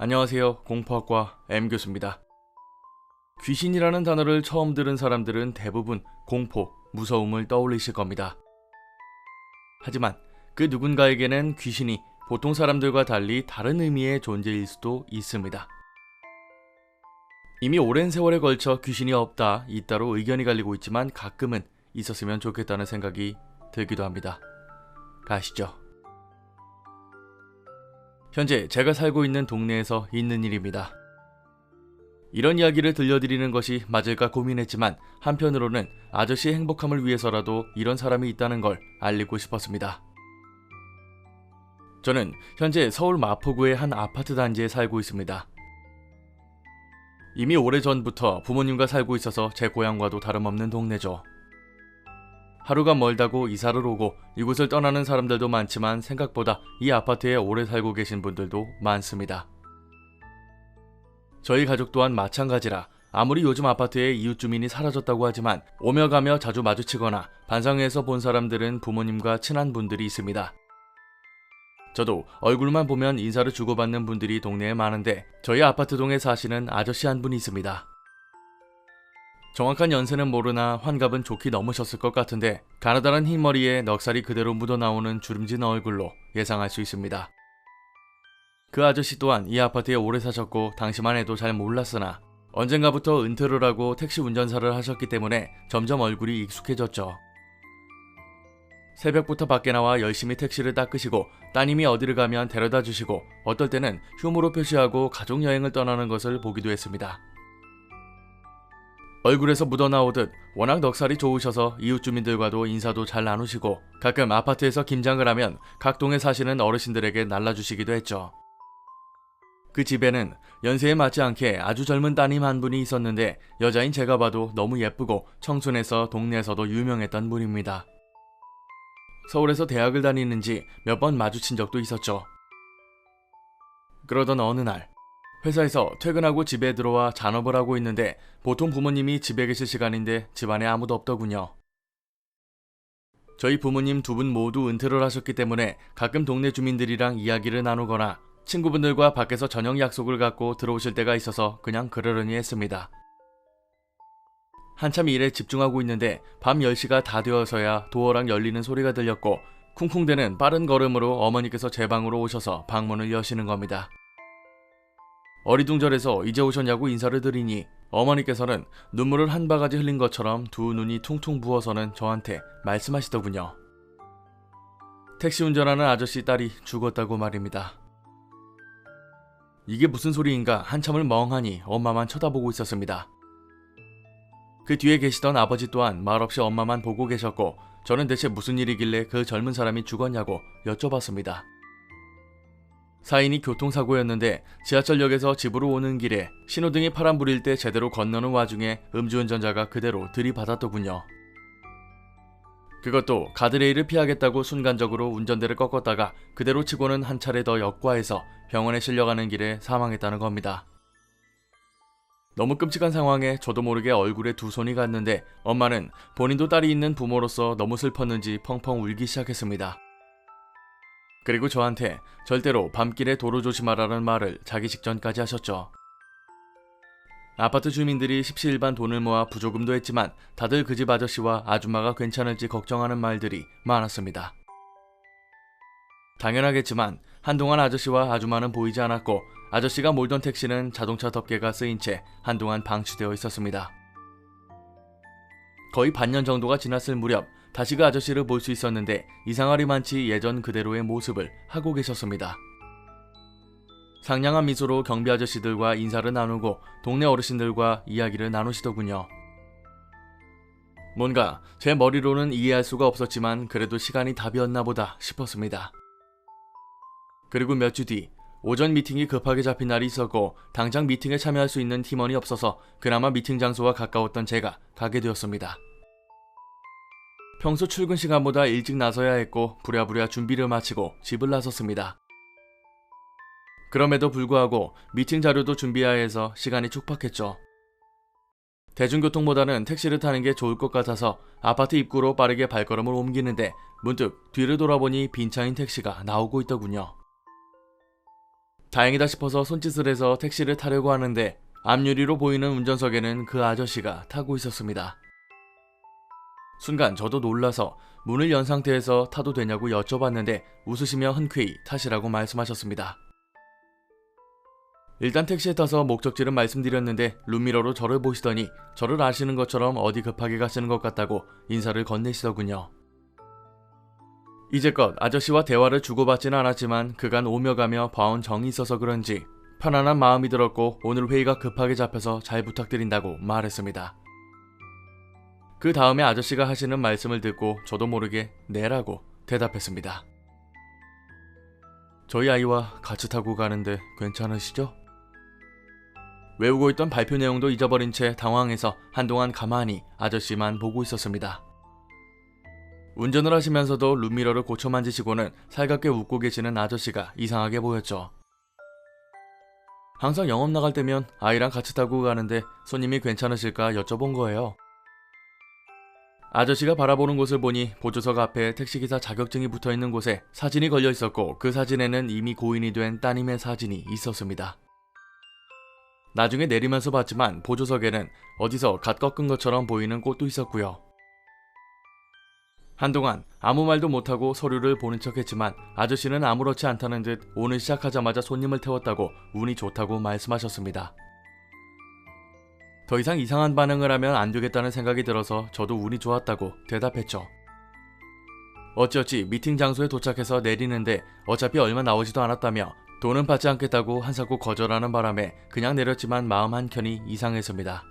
안녕하세요. 공포학과 M교수입니다. 귀신이라는 단어를 처음 들은 사람들은 대부분 공포, 무서움을 떠올리실 겁니다. 하지만 그 누군가에게는 귀신이 보통 사람들과 달리 다른 의미의 존재일 수도 있습니다. 이미 오랜 세월에 걸쳐 귀신이 없다, 있다로 의견이 갈리고 있지만 가끔은 있었으면 좋겠다는 생각이 들기도 합니다. 가시죠. 현재 제가 살고 있는 동네에서 있는 일입니다. 이런 이야기를 들려드리는 것이 맞을까 고민했지만 한편으로는 아저씨의 행복함을 위해서라도 이런 사람이 있다는 걸 알리고 싶었습니다. 저는 현재 서울 마포구의 한 아파트 단지에 살고 있습니다. 이미 오래전부터 부모님과 살고 있어서 제 고향과도 다름없는 동네죠. 하루가 멀다고 이사를 오고 이곳을 떠나는 사람들도 많지만 생각보다 이 아파트에 오래 살고 계신 분들도 많습니다. 저희 가족 또한 마찬가지라 아무리 요즘 아파트에 이웃 주민이 사라졌다고 하지만 오며 가며 자주 마주치거나 반상회에서 본 사람들은 부모님과 친한 분들이 있습니다. 저도 얼굴만 보면 인사를 주고받는 분들이 동네에 많은데 저희 아파트 동에 사시는 아저씨 한 분이 있습니다. 정확한 연세는 모르나 환갑은 좋게 넘으셨을 것 같은데 가느다란 흰머리에 넉살이 그대로 묻어나오는 주름진 얼굴로 예상할 수 있습니다. 그 아저씨 또한 이 아파트에 오래 사셨고 당시만 해도 잘 몰랐으나 언젠가부터 은퇴를 하고 택시 운전사를 하셨기 때문에 점점 얼굴이 익숙해졌죠. 새벽부터 밖에 나와 열심히 택시를 닦으시고 따님이 어디를 가면 데려다 주시고 어떨 때는 휴무로 표시하고 가족여행을 떠나는 것을 보기도 했습니다. 얼굴에서 묻어나오듯 워낙 넉살이 좋으셔서 이웃 주민들과도 인사도 잘 나누시고 가끔 아파트에서 김장을 하면 각 동에 사시는 어르신들에게 날라주시기도 했죠. 그 집에는 연세에 맞지 않게 아주 젊은 따님 한 분이 있었는데 여자인 제가 봐도 너무 예쁘고 청순해서 동네에서도 유명했던 분입니다. 서울에서 대학을 다니는지 몇 번 마주친 적도 있었죠. 그러던 어느 날 회사에서 퇴근하고 집에 들어와 잔업을 하고 있는데 보통 부모님이 집에 계실 시간인데 집안에 아무도 없더군요. 저희 부모님 두 분 모두 은퇴를 하셨기 때문에 가끔 동네 주민들이랑 이야기를 나누거나 친구분들과 밖에서 저녁 약속을 갖고 들어오실 때가 있어서 그냥 그러려니 했습니다. 한참 일에 집중하고 있는데 밤 10시가 다 되어서야 도어락 열리는 소리가 들렸고 쿵쿵대는 빠른 걸음으로 어머니께서 제 방으로 오셔서 방문을 여시는 겁니다. 어리둥절해서 이제 오셨냐고 인사를 드리니 어머니께서는 눈물을 한 바가지 흘린 것처럼 두 눈이 퉁퉁 부어서는 저한테 말씀하시더군요. 택시 운전하는 아저씨 딸이 죽었다고 말입니다. 이게 무슨 소리인가 한참을 멍하니 엄마만 쳐다보고 있었습니다. 그 뒤에 계시던 아버지 또한 말없이 엄마만 보고 계셨고 저는 대체 무슨 일이길래 그 젊은 사람이 죽었냐고 여쭤봤습니다. 사인이 교통사고였는데 지하철역에서 집으로 오는 길에 신호등이 파란불일 때 제대로 건너는 와중에 음주운전자가 그대로 들이받았더군요. 그것도 가드레일을 피하겠다고 순간적으로 운전대를 꺾었다가 그대로 치고는 한 차례 더 역과해서 병원에 실려가는 길에 사망했다는 겁니다. 너무 끔찍한 상황에 저도 모르게 얼굴에 두 손이 갔는데 엄마는 본인도 딸이 있는 부모로서 너무 슬펐는지 펑펑 울기 시작했습니다. 그리고 저한테 절대로 밤길에 도로 조심하라는 말을 자기 직전까지 하셨죠. 아파트 주민들이 십시일반 돈을 모아 부조금도 했지만 다들 그 집 아저씨와 아줌마가 괜찮을지 걱정하는 말들이 많았습니다. 당연하겠지만 한동안 아저씨와 아줌마는 보이지 않았고 아저씨가 몰던 택시는 자동차 덮개가 쓰인 채 한동안 방치되어 있었습니다. 거의 반년 정도가 지났을 무렵 다시 그 아저씨를 볼 수 있었는데 이상하리만치 예전 그대로의 모습을 하고 계셨습니다. 상냥한 미소로 경비 아저씨들과 인사를 나누고 동네 어르신들과 이야기를 나누시더군요. 뭔가 제 머리로는 이해할 수가 없었지만 그래도 시간이 답이었나 보다 싶었습니다. 그리고 몇 주 뒤 오전 미팅이 급하게 잡힌 날이 있었고 당장 미팅에 참여할 수 있는 팀원이 없어서 그나마 미팅 장소와 가까웠던 제가 가게 되었습니다. 평소 출근 시간보다 일찍 나서야 했고 부랴부랴 준비를 마치고 집을 나섰습니다. 그럼에도 불구하고 미팅 자료도 준비해야 해서 시간이 촉박했죠. 대중교통보다는 택시를 타는 게 좋을 것 같아서 아파트 입구로 빠르게 발걸음을 옮기는데 문득 뒤를 돌아보니 빈 차인 택시가 나오고 있더군요. 다행이다 싶어서 손짓을 해서 택시를 타려고 하는데 앞유리로 보이는 운전석에는 그 아저씨가 타고 있었습니다. 순간 저도 놀라서 문을 연 상태에서 타도 되냐고 여쭤봤는데 웃으시며 흔쾌히 타시라고 말씀하셨습니다. 일단 택시에 타서 목적지를 말씀드렸는데 룸미러로 저를 보시더니 저를 아시는 것처럼 어디 급하게 가시는 것 같다고 인사를 건네시더군요. 이제껏 아저씨와 대화를 주고받지는 않았지만 그간 오며 가며 봐온 정이 있어서 그런지 편안한 마음이 들었고 오늘 회의가 급하게 잡혀서 잘 부탁드린다고 말했습니다. 그 다음에 아저씨가 하시는 말씀을 듣고 저도 모르게 네라고 대답했습니다. 저희 아이와 같이 타고 가는데 괜찮으시죠? 외우고 있던 발표 내용도 잊어버린 채 당황해서 한동안 가만히 아저씨만 보고 있었습니다. 운전을 하시면서도 룸미러를 고쳐 만지시고는 살갑게 웃고 계시는 아저씨가 이상하게 보였죠. 항상 영업 나갈 때면 아이랑 같이 타고 가는데 손님이 괜찮으실까 여쭤본 거예요. 아저씨가 바라보는 곳을 보니 보조석 앞에 택시기사 자격증이 붙어있는 곳에 사진이 걸려 있었고 그 사진에는 이미 고인이 된 따님의 사진이 있었습니다. 나중에 내리면서 봤지만 보조석에는 어디서 갓 꺾은 것처럼 보이는 꽃도 있었고요. 한동안 아무 말도 못하고 서류를 보는 척했지만 아저씨는 아무렇지 않다는 듯 오늘 시작하자마자 손님을 태웠다고 운이 좋다고 말씀하셨습니다. 더 이상 이상한 반응을 하면 안 되겠다는 생각이 들어서 저도 운이 좋았다고 대답했죠. 어찌어찌 미팅 장소에 도착해서 내리는데 어차피 얼마 나오지도 않았다며 돈은 받지 않겠다고 한사코 거절하는 바람에 그냥 내렸지만 마음 한켠이 이상했습니다.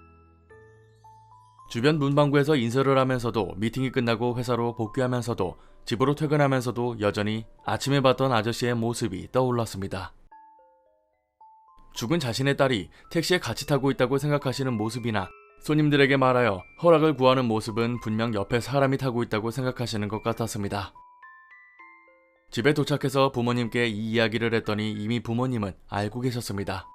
주변 문방구에서 인사를 하면서도 미팅이 끝나고 회사로 복귀하면서도 집으로 퇴근하면서도 여전히 아침에 봤던 아저씨의 모습이 떠올랐습니다. 죽은 자신의 딸이 택시에 같이 타고 있다고 생각하시는 모습이나 손님들에게 말하여 허락을 구하는 모습은 분명 옆에 사람이 타고 있다고 생각하시는 것 같았습니다. 집에 도착해서 부모님께 이 이야기를 했더니 이미 부모님은 알고 계셨습니다.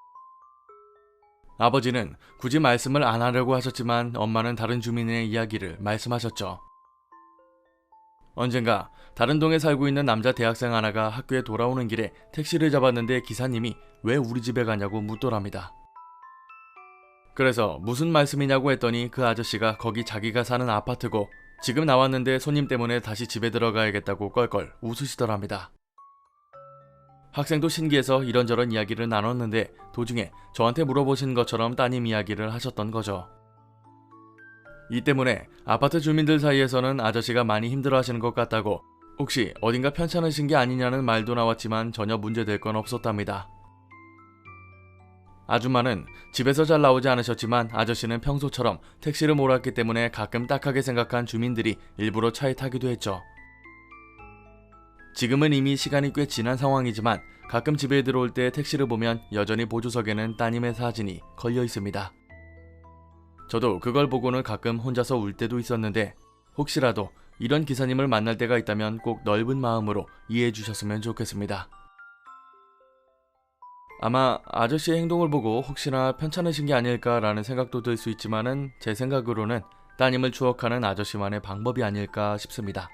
아버지는 굳이 말씀을 안 하려고 하셨지만 엄마는 다른 주민의 이야기를 말씀하셨죠. 언젠가 다른 동에 살고 있는 남자 대학생 하나가 학교에 돌아오는 길에 택시를 잡았는데 기사님이 왜 우리 집에 가냐고 묻더랍니다. 그래서 무슨 말씀이냐고 했더니 그 아저씨가 거기 자기가 사는 아파트고 지금 나왔는데 손님 때문에 다시 집에 들어가야겠다고 껄껄 웃으시더랍니다. 학생도 신기해서 이런저런 이야기를 나눴는데 도중에 저한테 물어보신 것처럼 따님 이야기를 하셨던 거죠. 이 때문에 아파트 주민들 사이에서는 아저씨가 많이 힘들어하시는 것 같다고 혹시 어딘가 편찮으신 게 아니냐는 말도 나왔지만 전혀 문제될 건 없었답니다. 아줌마는 집에서 잘 나오지 않으셨지만 아저씨는 평소처럼 택시를 몰았기 때문에 가끔 딱하게 생각한 주민들이 일부러 차에 타기도 했죠. 지금은 이미 시간이 꽤 지난 상황이지만 가끔 집에 들어올 때 택시를 보면 여전히 보조석에는 따님의 사진이 걸려 있습니다. 저도 그걸 보고는 가끔 혼자서 울 때도 있었는데 혹시라도 이런 기사님을 만날 때가 있다면 꼭 넓은 마음으로 이해해 주셨으면 좋겠습니다. 아마 아저씨의 행동을 보고 혹시나 편찮으신 게 아닐까라는 생각도 들 수 있지만은 제 생각으로는 따님을 추억하는 아저씨만의 방법이 아닐까 싶습니다.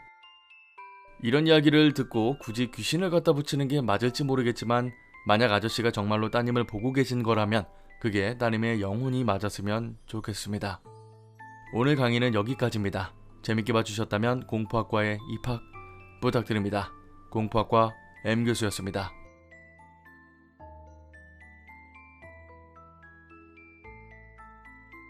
이런 이야기를 듣고 굳이 귀신을 갖다 붙이는 게 맞을지 모르겠지만 만약 아저씨가 정말로 따님을 보고 계신 거라면 그게 따님의 영혼이 맞았으면 좋겠습니다. 오늘 강의는 여기까지입니다. 재밌게 봐주셨다면 공포학과에 입학 부탁드립니다. 공포학과 M교수였습니다.